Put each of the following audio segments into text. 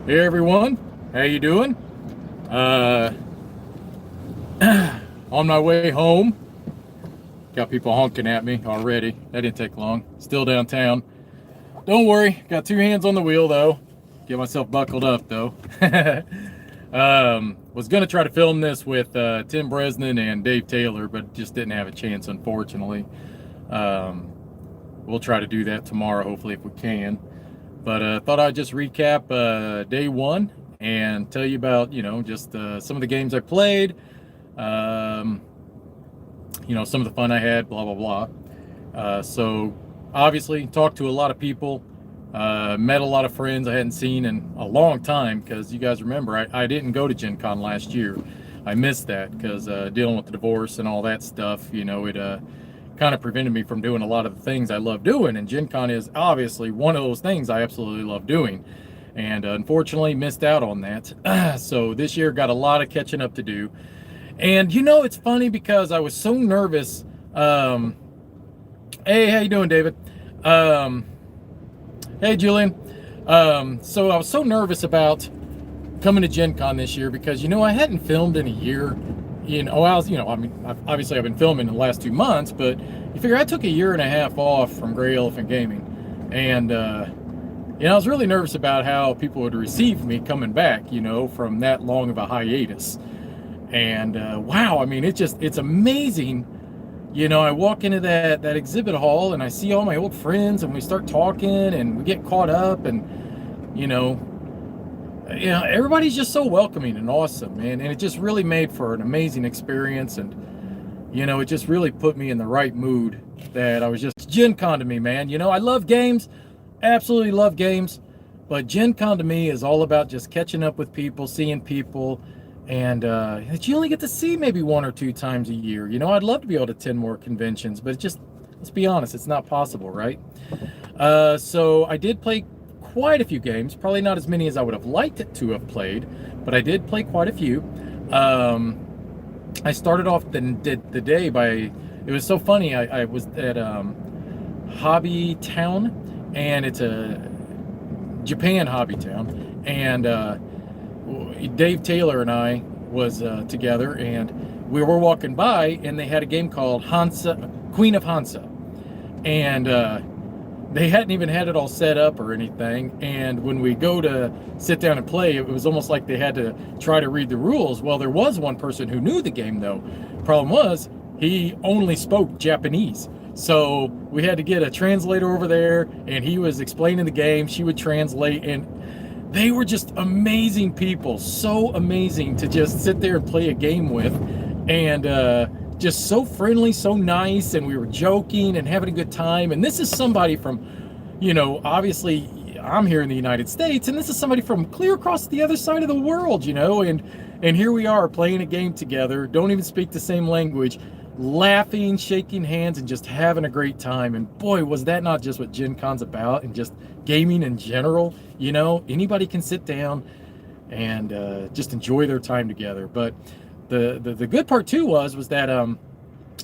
Hey everyone, how you doing? Uh, on my way home. Got people honking at me already. That didn't take long. Still downtown. Don't worry, got two hands on the wheel though. Get myself buckled up though. Was gonna try to film this with Tim Bresnan and Dave Taylor, but just didn't have a chance, unfortunately. Um, we'll try to do that tomorrow, hopefully, if we can. But thought I'd just recap day one and tell you about, just some of the games I played, um, some of the fun I had, blah, blah, blah. So obviously talked to a lot of people, met a lot of friends I hadn't seen in a long time because you guys remember I didn't go to Gen Con last year. I missed that because dealing with the divorce and all that stuff, it kind of prevented me from doing a lot of the things I love doing. And Gen Con is obviously one of those things I absolutely love doing. And unfortunately missed out on that. So this year got a lot of catching up to do. And it's funny because I was so nervous. Hey, how you doing, David? Um, hey, Julian. So I was so nervous about coming to Gen Con this year because, I hadn't filmed in a year. Obviously I've been filming in the last 2 months, but you figure I took a year and a half off from Gray Elephant Gaming. And, I was really nervous about how people would receive me coming back, from that long of a hiatus. And, wow, I mean, it's amazing. I walk into that exhibit hall and I see all my old friends and we start talking and we get caught up and, everybody's just so welcoming and awesome, man. And it just really made for an amazing experience. And, it just really put me in the right mood that I was just Gen Con to me, man. I love games, absolutely love games. But Gen Con to me is all about just catching up with people, seeing people, and that you only get to see maybe 1 or 2 times a year. I'd love to be able to attend more conventions, but let's be honest, it's not possible, right? So I did play quite a few games, probably not as many as I would have liked it to have played, but I did play quite a few. I started off the day by, it was so funny, I was at Hobby Town, and it's a Japan Hobby Town, and Dave Taylor and I was together, and we were walking by, and they had a game called Queen of Hansa, and they hadn't even had it all set up or anything. And when we go to sit down and play, it was almost like they had to try to read the rules. Well, there was one person who knew the game, though. Problem was, he only spoke Japanese. So we had to get a translator over there, and he was explaining the game. She would translate, and they were just amazing people. So amazing to just sit there and play a game with. And just so friendly, so nice, and we were joking and having a good time. And this is somebody from, obviously I'm here in the United States, and this is somebody from clear across the other side of the world, and here we are playing a game together, don't even speak the same language, laughing, shaking hands, and just having a great time. And boy, was that not just what Gen Con's about, and just gaming in general. Anybody can sit down and just enjoy their time together. But the good part too was that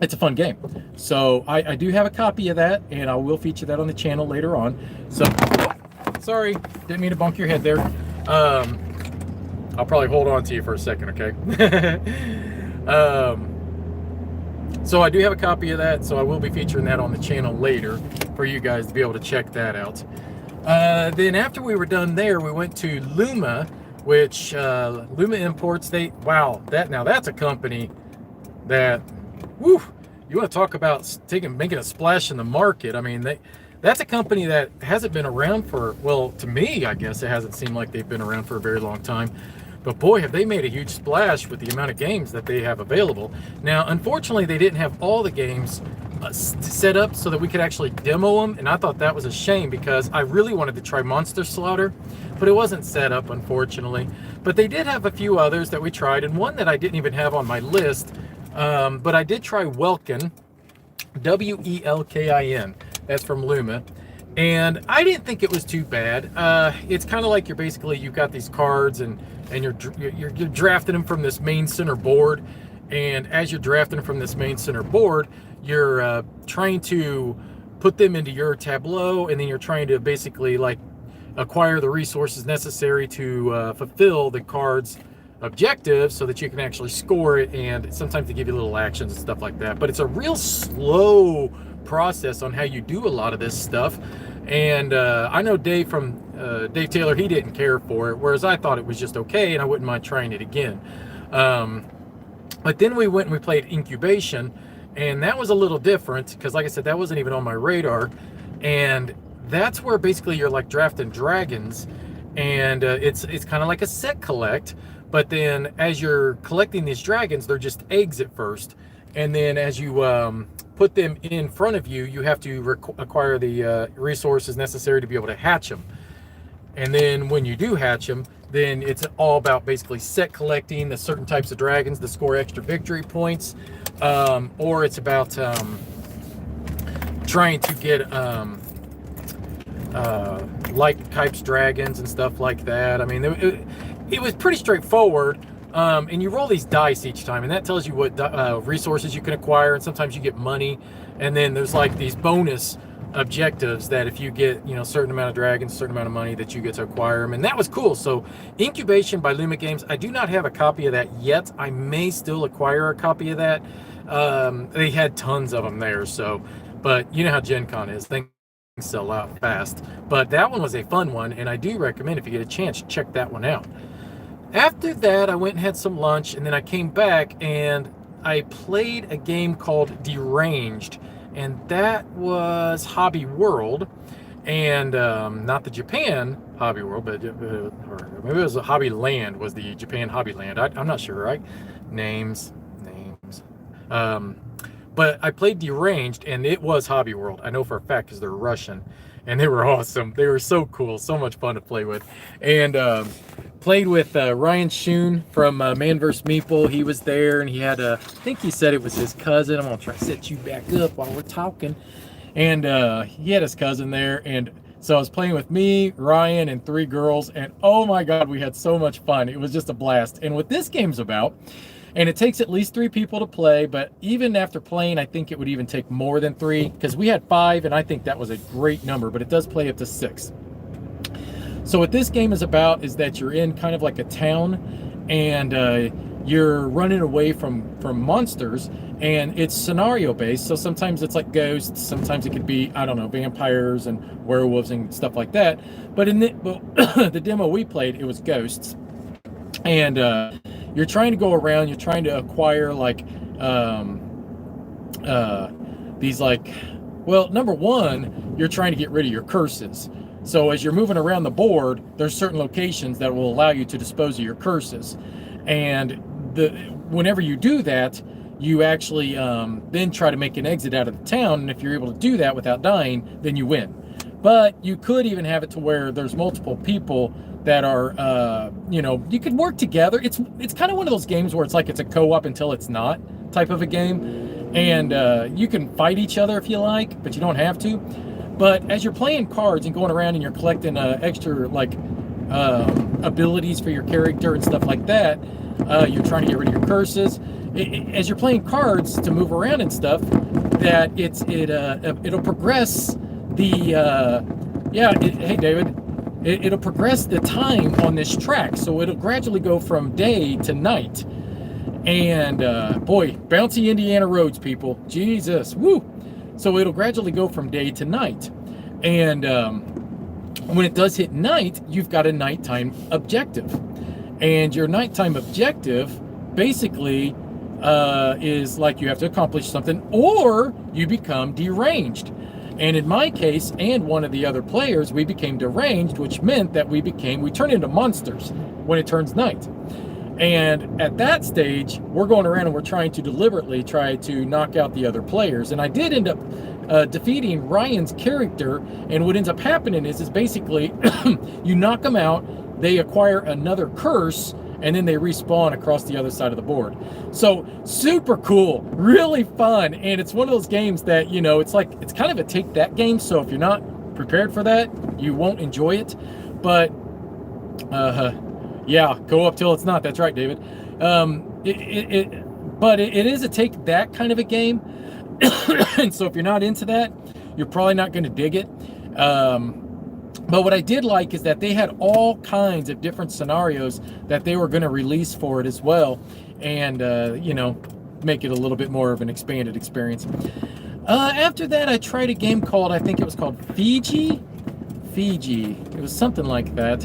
it's a fun game. So I do have a copy of that, and I will feature that on the channel later on. So sorry, didn't mean to bump your head there. I'll probably hold on to you for a second, okay? So I do have a copy of that, so I will be featuring that on the channel later for you guys to be able to check that out. Then after we were done there, we went to Luma, which Luma Imports. That's a company that, whew, you want to talk about making a splash in the market. I mean, that's a company that hasn't been around for, well, to me, I guess it hasn't seemed like they've been around for a very long time. But boy, have they made a huge splash with the amount of games that they have available. Now, unfortunately, they didn't have all the games set up so that we could actually demo them, and I thought that was a shame because I really wanted to try Monster Slaughter, but it wasn't set up, unfortunately. But they did have a few others that we tried, and one that I didn't even have on my list, but I did try Welkin, Welkin. That's from Luma. And I didn't think it was too bad. It's kind of like you've got these cards, and you're drafting them from this main center board. And as you're drafting them from this main center board, you're trying to put them into your tableau, and then you're trying to basically acquire the resources necessary to fulfill the card's objectives so that you can actually score it, and sometimes they give you little actions and stuff like that. But it's a real slow process on how you do a lot of this stuff. And I know Dave from Dave Taylor, he didn't care for it, whereas I thought it was just okay and I wouldn't mind trying it again. But then we went and we played Incubation, and that was a little different because, like I said, that wasn't even on my radar. And that's where basically you're like drafting dragons, and it's kind of like a set collect. But then as you're collecting these dragons, they're just eggs at first, and then as you put them in front of you, you have to acquire the resources necessary to be able to hatch them. And then when you do hatch them, then it's all about basically set collecting the certain types of dragons to score extra victory points, or it's about trying to get like types dragons and stuff like that. I mean, it was pretty straightforward. And you roll these dice each time, and that tells you what resources you can acquire, and sometimes you get money. And then there's like these bonus objectives that if you get, you know, a certain amount of dragons, a certain amount of money, that you get to acquire them. And that was cool. So Incubation by Luma Games, I do not have a copy of that yet. I may still acquire a copy of that. They had tons of them there. So, but you know how Gen Con is, things sell out fast. But that one was a fun one, and I do recommend, if you get a chance, check that one out. After that, I went and had some lunch, and then I came back and I played a game called Deranged, and that was Hobby World, and not the Japan Hobby World, but or maybe it was a Hobby Land, was the Japan Hobby Land. I'm not sure, right? Names. But I played Deranged, and it was Hobby World. I know for a fact because they're Russian, and they were awesome. They were so cool, so much fun to play with. And played with Ryan Schoon from Man vs. Meeple. He was there, and he had I think he said it was his cousin. I'm going to try to set you back up while we're talking. And he had his cousin there, and so I was playing with me, Ryan, and 3 girls, and oh my God, we had so much fun. It was just a blast. And what this game's about, and it takes at least 3 people to play, but even after playing, I think it would even take more than 3, because we had 5, and I think that was a great number, but it does play up to 6. So what this game is about is that you're in kind of like a town, and you're running away from monsters, and it's scenario based. So sometimes it's like ghosts, sometimes it could be, I don't know, vampires and werewolves and stuff like that. But in the demo we played, it was ghosts. And you're trying to go around, you're trying to acquire like these like, well, number one, you're trying to get rid of your curses. So as you're moving around the board, there's certain locations that will allow you to dispose of your curses. And whenever you do that, you actually then try to make an exit out of the town. And if you're able to do that without dying, then you win. But you could even have it to where there's multiple people that are, you know, you could work together. It's kind of one of those games where it's like it's a co-op until it's not type of a game. And you can fight each other if you like, but you don't have to. But as you're playing cards and going around and you're collecting extra like abilities for your character and stuff like that, you're trying to get rid of your curses. As you're playing cards to move around and stuff, that it'll progress the hey David, it'll progress the time on this track. So it'll gradually go from day to night. And boy, bouncy Indiana roads, people, Jesus, woo! So it'll gradually go from day to night. And when it does hit night, you've got a nighttime objective. And your nighttime objective basically is like you have to accomplish something or you become deranged. And in my case, and one of the other players, we became deranged, which meant that we turn into monsters when it turns night. And at that stage, we're going around and we're trying to deliberately try to knock out the other players. And I did end up defeating Ryan's character. And what ends up happening is basically you knock them out, they acquire another curse, and then they respawn across the other side of the board. So super cool, really fun. And it's one of those games that, you know, it's kind of a take that game. So if you're not prepared for that, you won't enjoy it. But yeah, go up till it's not. That's right, David. But it is a take that kind of a game. And so if you're not into that, you're probably not going to dig it. But what I did like is that they had all kinds of different scenarios that they were going to release for it as well, and make it a little bit more of an expanded experience. After that, I tried a game called, I think it was called Fiji. It was something like that.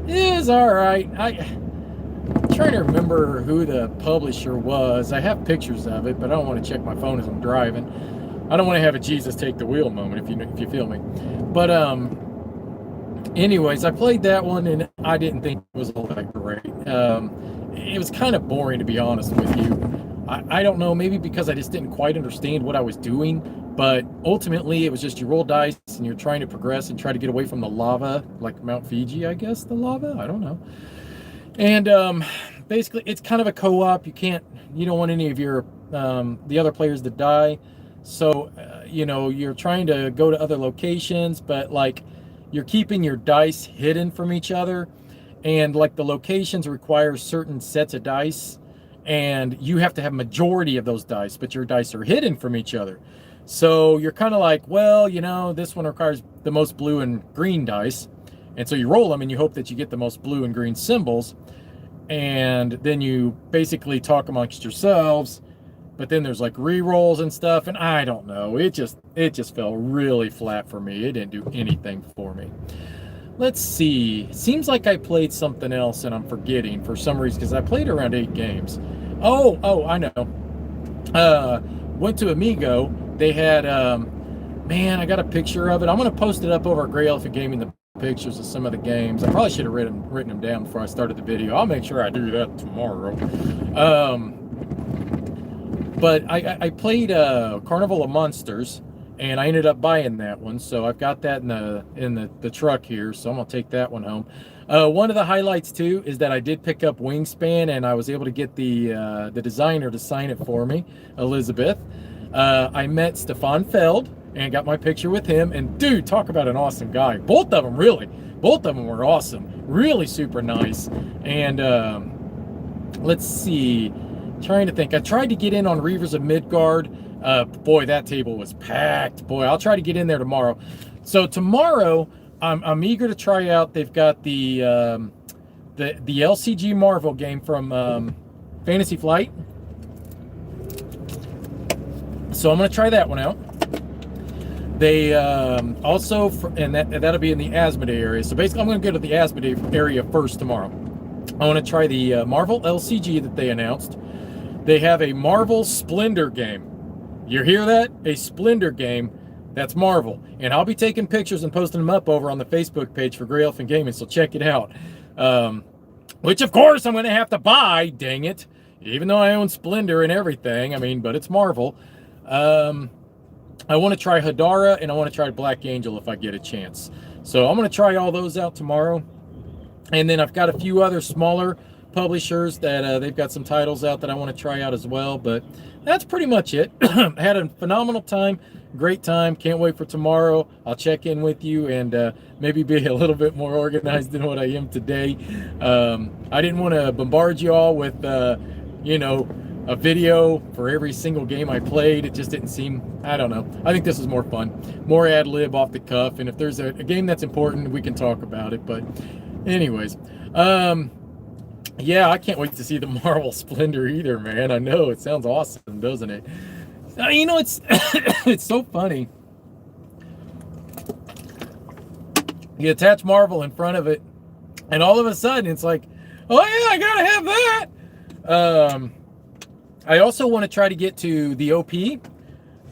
It was all right. I'm trying to remember who the publisher was. I have pictures of it, but I don't want to check my phone as I'm driving. I don't want to have a Jesus take the wheel moment, if you feel me. But anyways, I played that one and I didn't think it was all that great. It was kind of boring, to be honest with you. I don't know, maybe because I just didn't quite understand what I was doing, but ultimately it was just you roll dice and you're trying to progress and try to get away from the lava, like Mount Fiji, I guess, the lava, I don't know. And basically it's kind of a co-op. You don't want any of your the other players to die. So, you're trying to go to other locations, but like you're keeping your dice hidden from each other. And like the locations require certain sets of dice, and you have to have majority of those dice, but your dice are hidden from each other. So you're kind of like, well, this one requires the most blue and green dice. And so you roll them and you hope that you get the most blue and green symbols. And then you basically talk amongst yourselves. But then there's like re-rolls and stuff, and I don't know. It just fell really flat for me. It didn't do anything for me. Let's see. Seems like I played something else and I'm forgetting for some reason, because I played around 8 games. Oh, I know. Went to Amigo. They had, man, I got a picture of it. I'm going to post it up over at Gray Elephant Gaming, the pictures of some of the games. I probably should have written them down before I started the video. I'll make sure I do that tomorrow. But I played Carnival of Monsters, and I ended up buying that one. So I've got that in the truck here. So I'm gonna take that one home. One of the highlights too is that I did pick up Wingspan, and I was able to get the designer to sign it for me, Elizabeth. I met Stefan Feld and got my picture with him. And dude, talk about an awesome guy. Both of them were awesome, really super nice. And let's see. Trying to think. I tried to get in on Reavers of Midgard. Boy, that table was packed. Boy, I'll try to get in there tomorrow. So tomorrow, I'm eager to try out. They've got the LCG Marvel game from Fantasy Flight. So I'm going to try that one out. They also, and that'll be in the Asmodee area. So basically, I'm going to go to the Asmodee area first tomorrow. I want to try the Marvel LCG that they announced. They have a Marvel Splendor game. You hear that? A Splendor game that's Marvel. And I'll be taking pictures and posting them up over on the Facebook page for Gray Elephant Gaming, so check it out. Which, of course, I'm going to have to buy, dang it. Even though I own Splendor and everything, but it's Marvel. I want to try Hadara, and I want to try Black Angel if I get a chance. So I'm going to try all those out tomorrow. And then I've got a few other smaller publishers that they've got some titles out that I want to try out as well, but that's pretty much it. I had a phenomenal time, great time, can't wait for tomorrow. I'll check in with you and maybe be a little bit more organized than what I am today. I didn't want to bombard you all with a video for every single game I played. It just didn't seem, I don't know. I think this is more fun, more ad lib, off the cuff, and if there's a game that's important, we can talk about it. But anyways, yeah, I can't wait to see the Marvel Splendor either, man. I know, it sounds awesome, doesn't it? It's it's so funny. You attach Marvel in front of it, and all of a sudden it's like, oh yeah, I gotta have that. I also want to try to get to the OP, and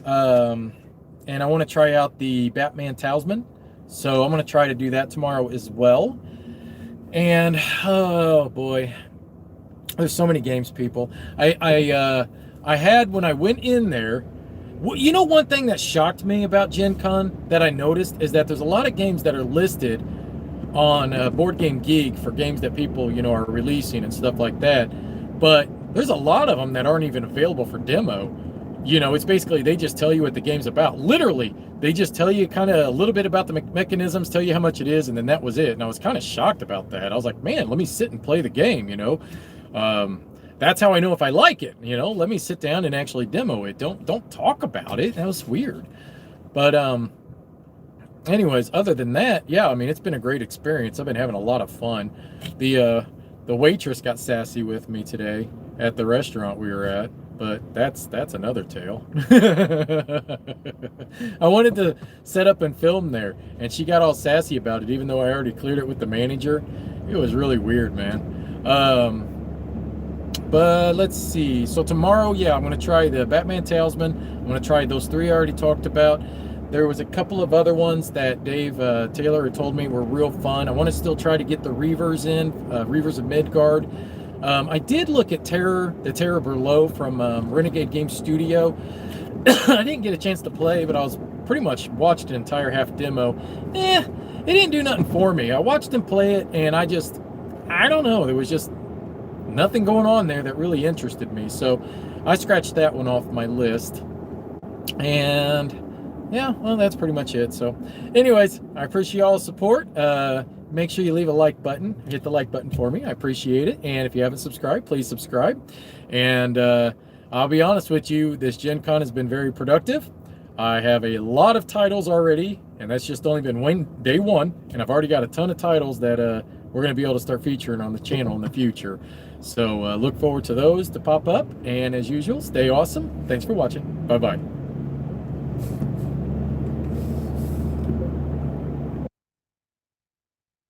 I want to try out the Batman Talisman. So I'm going to try to do that tomorrow as well. And oh boy, there's so many games, people. I had, when I went in there, one thing that shocked me about Gen Con that I noticed is that there's a lot of games that are listed on Board Game Geek for games that people are releasing and stuff like that, but there's a lot of them that aren't even available for demo. It's basically they just tell you what the game's about. Literally, they just tell you kind of a little bit about the mechanisms, tell you how much it is, and then that was it. And I was kind of shocked about that. I was like, man, let me sit and play the game, That's how I know if I like it, Let me sit down and actually demo it. Don't talk about it. That was weird. But anyways, other than that, yeah, I mean, it's been a great experience. I've been having a lot of fun. The waitress got sassy with me today at the restaurant we were at, but that's another tale. I wanted to set up and film there, and she got all sassy about it, even though I already cleared it with the manager. It was really weird, man. But let's see. So tomorrow, yeah, I'm gonna try the Batman Talisman. I'm gonna try those three I already talked about. There was a couple of other ones that Dave Taylor had told me were real fun. I want to still try to get the Reavers in, Reavers of Midgard. I did look at the Terror Below from Renegade Game Studio. I didn't get a chance to play, but I was pretty much watched an entire half demo. It didn't do nothing for me. I watched him play it, and I don't know. There was just nothing going on there that really interested me. So I scratched that one off my list. And yeah, well, that's pretty much it. So anyways, I appreciate all the support. Make sure you leave a like button. Hit the like button for me. I appreciate it. And if you haven't subscribed, please subscribe. And I'll be honest with you, this Gen Con has been very productive. I have a lot of titles already, and that's just only been day one. And I've already got a ton of titles that we're going to be able to start featuring on the channel in the future. So look forward to those to pop up. And as usual, stay awesome. Thanks for watching. Bye-bye.